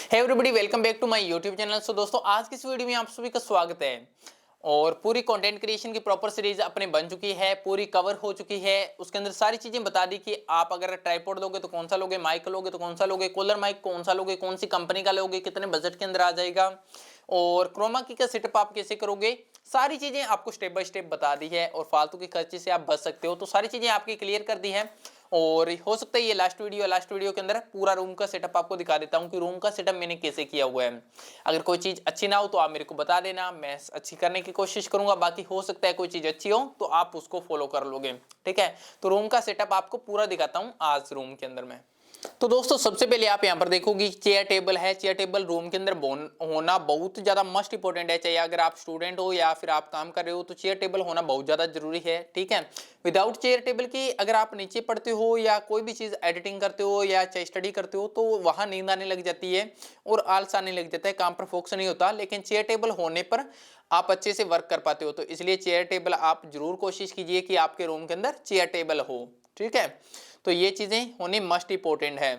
Hey everybody, welcome back to my YouTube channel. So दोस्तों, आज की इस वीडियो में आप सभी का स्वागत है। और पूरी कंटेंट क्रिएशन की प्रॉपर सीरीज अपने बन चुकी है, पूरी कवर हो चुकी है। उसके अंदर सारी चीजें बता दी कि आप अगर ट्राइपॉड लोगे तो कौन सा लोगे, माइक लोगे तो कौन सा लोगे, कॉलर माइक कौन सा लोगे, कौन सी कंपनी का लोगे, कितने बजट के अंदर आ जाएगा और क्रोमा की का सेटअप आप कैसे करोगे। सारी चीजें आपको स्टेप बाय स्टेप बता दी है और फालतू के खर्चे से आप बच सकते हो। तो सारी चीजें आपकी क्लियर कर दी है और हो सकता है ये लास्ट वीडियो के अंदर पूरा रूम का सेटअप आपको दिखा देता हूं कि रूम का सेटअप मैंने कैसे किया हुआ है। अगर कोई चीज अच्छी ना हो तो आप मेरे को बता देना, मैं अच्छी करने की कोशिश करूंगा। बाकी हो सकता है कोई चीज अच्छी हो तो आप उसको फॉलो कर लोगे। ठीक है, तो रूम का सेटअप आपको पूरा दिखाता हूं आज रूम के अंदर में। तो दोस्तों, सबसे पहले आप यहां पर देखोगे चेयर टेबल है। चेयर टेबल रूम के अंदर होना बहुत ज्यादा मस्ट इंपॉर्टेंट है। चाहे अगर आप स्टूडेंट हो या फिर आप काम कर रहे हो तो चेयर टेबल होना बहुत ज्यादा जरूरी है। ठीक है, विदाउट चेयर टेबल की अगर आप नीचे पढ़ते हो या कोई भी चीज एडिटिंग करते हो या चाहे स्टडी करते हो तो वहां नींद आने लग जाती है और आलस आने लग जाता है, काम पर फोकस नहीं होता। लेकिन चेयर टेबल होने पर आप अच्छे से वर्क कर पाते हो। तो इसलिए चेयर टेबल आप जरूर कोशिश कीजिए कि आपके रूम के अंदर चेयर टेबल हो। ठीक है, तो ये चीजें होनी मस्ट इंपॉर्टेंट है।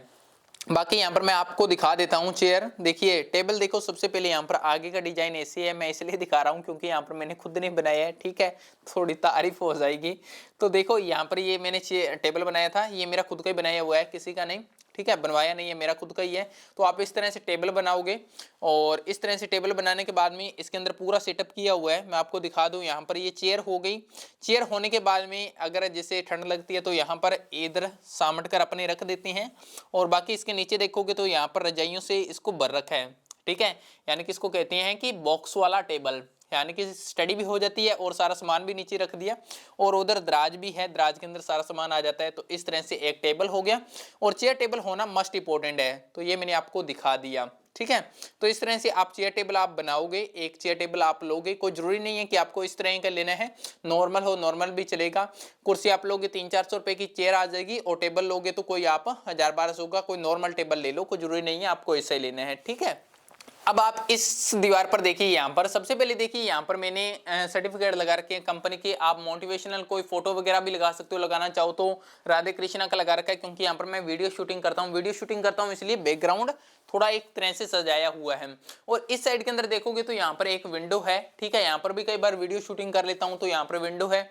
बाकी यहाँ पर मैं आपको दिखा देता हूँ चेयर। देखिए टेबल देखो, सबसे पहले यहाँ पर आगे का डिजाइन ऐसे है। मैं इसलिए दिखा रहा हूँ क्योंकि यहाँ पर मैंने खुद नहीं बनाया है। ठीक है, थोड़ी तारीफ हो जाएगी। तो देखो यहाँ पर ये मैंने टेबल बनाया था, ये मेरा खुद का ही बनाया हुआ है, किसी का नहीं। ठीक है, बनवाया नहीं है, मेरा खुद का ही है। तो आप इस तरह से टेबल बनाओगे और इस तरह से टेबल बनाने के बाद में इसके अंदर पूरा सेटअप किया हुआ है। मैं आपको दिखा दूं, यहाँ पर ये चेयर हो गई। चेयर होने के बाद में अगर जैसे ठंड लगती है तो यहाँ पर इधर सामट कर अपने रख देते हैं और बाकी इसके नीचे देखोगे तो यहाँ पर रजाइयों से इसको भर रखा है। ठीक है, यानी कि इसको कहते हैं कि बॉक्स वाला टेबल, यानी कि स्टडी भी हो जाती है और सारा सामान भी नीचे रख दिया और उधर दराज भी है, दराज के अंदर सारा सामान आ जाता है। तो इस तरह से एक टेबल हो गया और चेयर टेबल होना मस्ट इंपॉर्टेंट है। तो ये मैंने आपको दिखा दिया। ठीक है, तो इस तरह से आप चेयर टेबल आप बनाओगे, एक चेयर टेबल आप लोगे। कोई जरूरी नहीं है कि आपको इस तरह का लेना है, नॉर्मल हो नॉर्मल भी चलेगा। कुर्सी आप लोगे 300-400 रुपए की चेयर आ जाएगी और टेबल लोगे तो कोई आप 1000-1200 का कोई नॉर्मल टेबल ले लो, कोई जरूरी नहीं है आपको ऐसा ही लेना है। ठीक है, अब आप इस दीवार पर देखिए, यहाँ पर सबसे पहले देखिए यहाँ पर मैंने सर्टिफिकेट लगा रखे हैं कंपनी के। आप मोटिवेशनल कोई फोटो वगैरह भी लगा सकते हो, लगाना चाहो तो राधे कृष्णा का लगा रखा है क्योंकि यहाँ पर मैं वीडियो शूटिंग करता हूँ इसलिए बैकग्राउंड थोड़ा एक तरह से सजाया हुआ है। और इस साइड के अंदर देखोगे तो यहाँ पर एक विंडो है। ठीक है, यहाँ पर भी कई बार वीडियो शूटिंग कर लेता हूँ तो यहाँ पर विंडो है,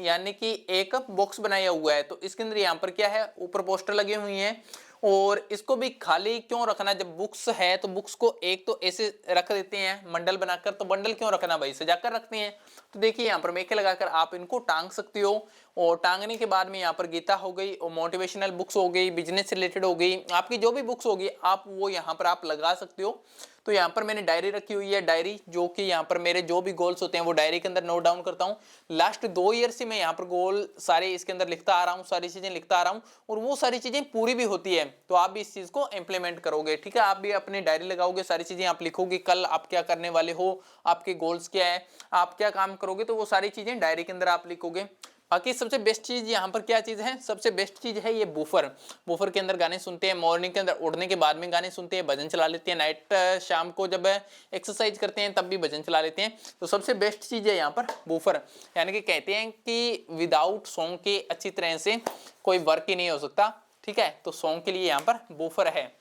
यानी कि एक बॉक्स बनाया हुआ है। तो इसके अंदर यहाँ पर क्या है, ऊपर पोस्टर लगे हुए हैं और इसको भी खाली क्यों रखना, जब बुक्स है तो बुक्स को एक तो ऐसे रख देते हैं बंडल बनाकर, तो बंडल क्यों रखना भाई, सजाकर रखते हैं। तो देखिए यहाँ पर मेके लगाकर आप इनको टांग सकते हो और टांगने के बाद में यहाँ पर गीता हो गई और मोटिवेशनल बुक्स हो गई, बिजनेस रिलेटेड हो गई, आपकी जो भी बुक्स होगी आप वो यहाँ पर आप लगा सकते हो। तो यहाँ पर मैंने डायरी रखी हुई है, डायरी जो कि यहाँ पर मेरे जो भी गोल्स होते हैं वो डायरी के अंदर नोट डाउन करता हूँ। लास्ट 2 ईयर से मैं यहाँ पर गोल सारे इसके अंदर लिखता आ रहा हूँ, सारी चीजें लिखता आ रहा हूँ और वो सारी चीजें पूरी भी होती है। तो आप भी इस चीज को इंप्लीमेंट करोगे। ठीक है, आप भी अपनी डायरी लगाओगे, सारी चीजें आप लिखोगे, कल आप क्या करने वाले हो, आपके गोल्स क्या है, आप क्या काम करोगे, तो वो सारी चीजें डायरी के अंदर आप लिखोगे। बाकी सबसे बेस्ट चीज यहाँ पर क्या चीज है, सबसे बेस्ट चीज है ये बूफर। बूफर के अंदर गाने सुनते हैं, मॉर्निंग के अंदर उठने के बाद में गाने सुनते हैं, भजन चला लेते हैं, नाइट शाम को जब एक्सरसाइज करते हैं तब भी भजन चला लेते हैं। तो सबसे बेस्ट चीज है यहाँ पर बूफर, यानी कि कहते हैं कि विदाउट सॉन्ग के अच्छी तरह से कोई वर्क ही नहीं हो सकता। ठीक है, तो सॉन्ग के लिए यहाँ पर बूफर है।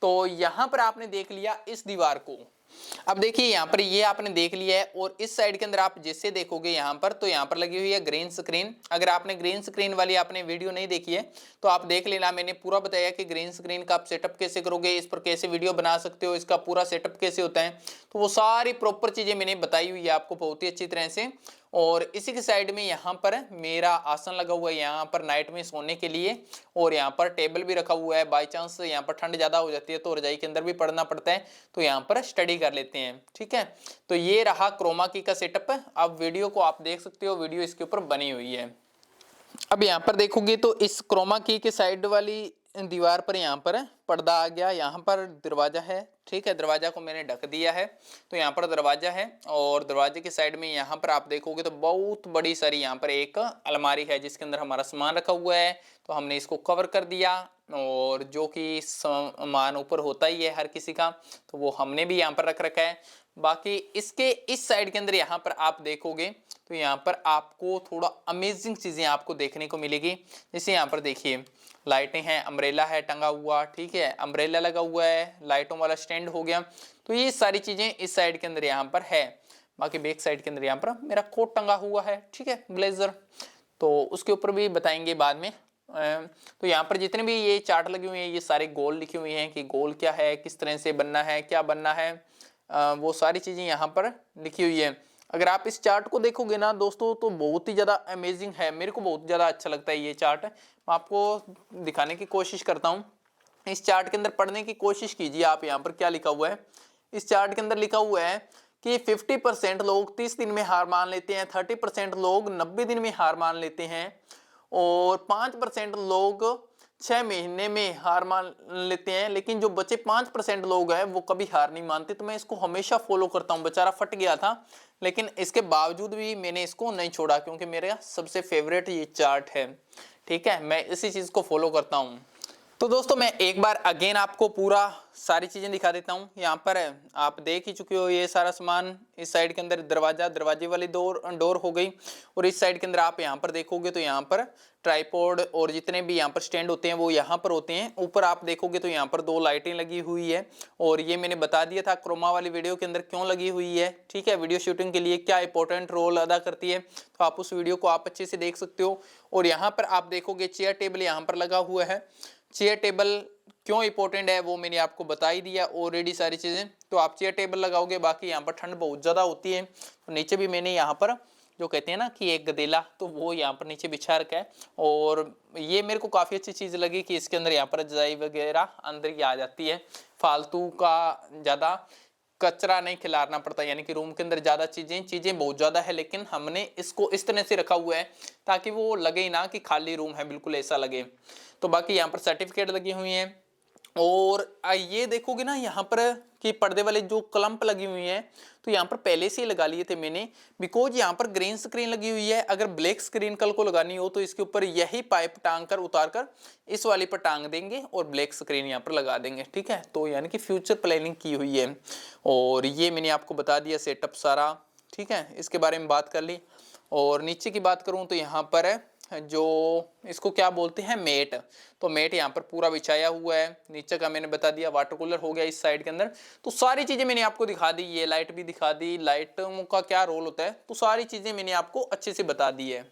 तो यहाँ पर आपने देख लिया इस दीवार को। अब देखिए यहाँ पर ये आपने देख लिया है और इस साइड के अंदर आप जैसे देखोगे यहाँ पर, तो यहाँ पर लगी हुई है ग्रीन स्क्रीन। अगर आपने ग्रीन स्क्रीन वाली आपने वीडियो नहीं देखी है तो आप देख लेना, मैंने पूरा बताया कि ग्रीन स्क्रीन का आप सेटअप कैसे करोगे, इस पर कैसे वीडियो बना सकते हो, इसका पूरा सेटअप कैसे होता है। तो वो सारी प्रॉपर चीजें मैंने बताई हुई है आपको बहुत ही अच्छी तरह से। और इसी के साइड में यहाँ पर मेरा आसन लगा हुआ है यहाँ पर नाइट में सोने के लिए और यहाँ पर टेबल भी रखा हुआ है। बाई चांस यहाँ पर ठंड ज्यादा हो जाती है तो रजाई के अंदर भी पड़ना पड़ता है, तो यहाँ पर स्टडी कर लेते हैं। ठीक है, तो ये रहा क्रोमा की का सेटअप। अब वीडियो को आप देख सकते हो, वीडियो इसके ऊपर बनी हुई है। अब यहाँ पर देखोगे तो इस क्रोमा की के साइड वाली दीवार पर यहाँ पर पर्दा आ गया, यहाँ पर दरवाजा है। ठीक है, दरवाजा को मैंने ढक दिया है, तो यहाँ पर दरवाजा है और दरवाजे के साइड में यहाँ पर आप देखोगे तो बहुत बड़ी सारी यहाँ पर एक अलमारी है जिसके अंदर हमारा सामान रखा हुआ है। तो हमने इसको कवर कर दिया और जो कि सामान ऊपर होता ही है हर किसी का, तो वो हमने भी यहाँ पर रख रखा है। बाकी इसके इस साइड के अंदर यहाँ पर आप देखोगे तो यहाँ पर आपको थोड़ा अमेजिंग चीजें आपको देखने को मिलेगी। जैसे यहाँ पर देखिए, लाइटें हैं, अम्ब्रेला है टंगा हुआ, ठीक है, अम्ब्रेला लगा हुआ है, लाइटों वाला स्टैंड हो गया। तो ये सारी चीजें इस साइड के अंदर यहाँ पर है। बाकी बैक साइड के अंदर यहाँ पर मेरा कोट टंगा हुआ है, ठीक है, ब्लेजर, तो उसके ऊपर भी बताएंगे बाद में। तो यहाँ पर जितने भी ये चार्ट लगे हुए हैं ये सारे गोल लिखे हुए हैं कि गोल क्या है, किस तरह से बनना है, क्या बनना है, वो सारी चीजें यहाँ पर लिखी हुई है। अगर आप इस चार्ट को देखोगे ना दोस्तों तो बहुत ही ज्यादा अमेजिंग है, मेरे को बहुत ज्यादा अच्छा लगता है ये चार्ट। मैं आपको दिखाने की कोशिश करता हूँ। इस चार्ट के अंदर पढ़ने की कोशिश कीजिए आप। यहाँ पर क्या लिखा हुआ है, इस चार्ट के अंदर लिखा हुआ है कि 50% लोग 30 दिन में हार मान लेते हैं, 30% लोग 90 दिन में हार मान लेते हैं और 5% लोग 6 महीने में हार मान लेते हैं। लेकिन जो बचे 5% लोग हैं वो कभी हार नहीं मानते। तो मैं इसको हमेशा फॉलो करता हूँ। बेचारा फट गया था लेकिन इसके बावजूद भी मैंने इसको नहीं छोड़ा क्योंकि मेरा सबसे फेवरेट ये चार्ट है, ठीक है, मैं इसी चीज को फॉलो करता हूँ। तो दोस्तों मैं एक बार अगेन आपको पूरा सारी चीजें दिखा देता हूँ। यहाँ पर आप देख ही चुके हो ये सारा सामान। इस साइड के अंदर दरवाजे वाली डोर हो गई और इस साइड के अंदर आप यहाँ पर देखोगे तो यहाँ पर ट्राइपॉड और जितने भी यहाँ पर स्टैंड होते हैं वो यहाँ पर होते हैं। ऊपर आप देखोगे तो यहाँ पर 2 लाइटें लगी हुई है और ये मैंने बता दिया था क्रोमा वाली वीडियो के अंदर क्यों लगी हुई है, ठीक है, वीडियो शूटिंग के लिए क्या इंपॉर्टेंट रोल अदा करती है। तो आप उस वीडियो को आप अच्छे से देख सकते हो। और यहाँ पर आप देखोगे चेयर टेबल यहाँ पर लगा हुआ है। चेयर टेबल क्यों इंपॉर्टेंट है वो मैंने आपको बता ही दिया ऑलरेडी सारी चीजें। तो आप चेयर टेबल लगाओगे, बाकी यहाँ पर ठंड बहुत ज्यादा होती है तो नीचे भी मैंने यहाँ पर जो कहते हैं ना कि एक गदेला, तो वो यहाँ पर नीचे बिछा रखा है। और ये मेरे को काफी अच्छी चीज लगी कि इसके अंदर यहाँ पर रजाई वगैरह अंदर ही आ जाती है, फालतू का ज्यादा कचरा नहीं खिलाना पड़ता। यानी कि रूम के अंदर ज्यादा चीजें बहुत ज्यादा है लेकिन हमने इसको इस तरह से रखा हुआ है ताकि वो लगे ही ना कि खाली रूम है, बिल्कुल ऐसा लगे। तो बाकी यहाँ पर सर्टिफिकेट लगी हुई हैं। और ये देखोगे ना यहाँ पर कि पर्दे वाले जो क्लम्प लगी हुई हैं तो यहाँ पर पहले से ही लगा लिए थे मैंने, बिकॉज यहाँ पर ग्रीन स्क्रीन लगी हुई है। अगर ब्लैक स्क्रीन कल को लगानी हो तो इसके ऊपर यही पाइप टांग कर उतार कर इस वाली पर टांग देंगे और ब्लैक स्क्रीन यहाँ पर लगा देंगे, ठीक है। तो यानी कि फ्यूचर प्लानिंग की हुई है। और ये मैंने आपको बता दिया सेटअप सारा, ठीक है, इसके बारे में बात कर ली। और नीचे की बात करूं तो यहाँ पर है जो इसको क्या बोलते हैं, मेट। तो मेट यहाँ पर पूरा बिछाया हुआ है। नीचे का मैंने बता दिया, वाटर कूलर हो गया इस साइड के अंदर। तो सारी चीजें मैंने आपको दिखा दी, ये लाइट भी दिखा दी, लाइटों का क्या रोल होता है, तो सारी चीजें मैंने आपको अच्छे से बता दी है।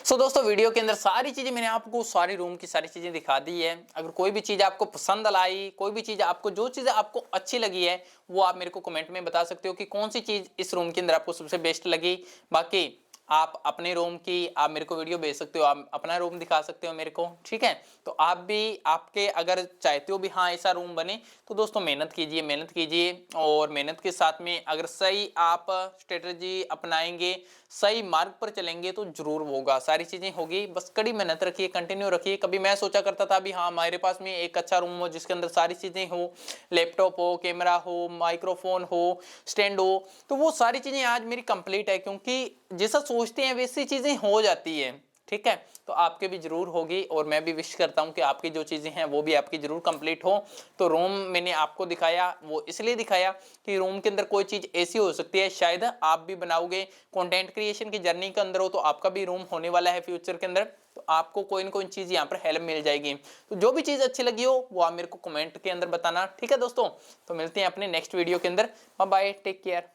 सो दोस्तों वीडियो के अंदर सारी चीजें मैंने आपको सारी रूम की सारी चीजें दिखा दी है। अगर कोई भी चीज आपको पसंद आई, कोई भी चीज आपको जो चीज आपको अच्छी लगी है वो आप मेरे को कमेंट में बता सकते हो कि कौन सी चीज इस रूम के अंदर आपको सबसे बेस्ट लगी। बाकी आप अपने रूम की आप मेरे को वीडियो भेज सकते हो, आप अपना रूम दिखा सकते हो मेरे को, ठीक है। तो आप भी आपके अगर चाहते हो भी हाँ ऐसा रूम बने तो दोस्तों मेहनत कीजिए और मेहनत के साथ में अगर सही आप स्ट्रेटजी अपनाएंगे, सही मार्ग पर चलेंगे तो जरूर होगा, सारी चीजें होगी। बस कड़ी मेहनत रखिए, कंटिन्यू रखिए। कभी मैं सोचा करता था भी हाँ हमारे पास में एक अच्छा रूम हो जिसके अंदर सारी चीजें हो, लैपटॉप हो, कैमरा हो, माइक्रोफोन हो, स्टैंड हो, तो वो सारी चीजें आज मेरी कंप्लीट है क्योंकि जैसा सोचते हैं वैसी चीजें हो जाती है, ठीक है। तो आपके भी जरूर होगी और मैं भी विश करता हूं कि आपकी जो चीजें हैं वो भी आपकी जरूर कंप्लीट हो। तो रूम मैंने आपको दिखाया, वो इसलिए दिखाया कि रूम के अंदर कोई चीज ऐसी हो सकती है शायद आप भी बनाओगे, कंटेंट क्रिएशन की जर्नी के अंदर हो तो आपका भी रूम होने वाला है फ्यूचर के अंदर, तो आपको कोई ना कोई चीज यहाँ पर हेल्प मिल जाएगी। तो जो भी चीज अच्छी लगी हो वो आप मेरे को कमेंट के अंदर बताना, ठीक है दोस्तों। तो मिलते हैं अपने नेक्स्ट वीडियो के अंदर। Bye bye, take care.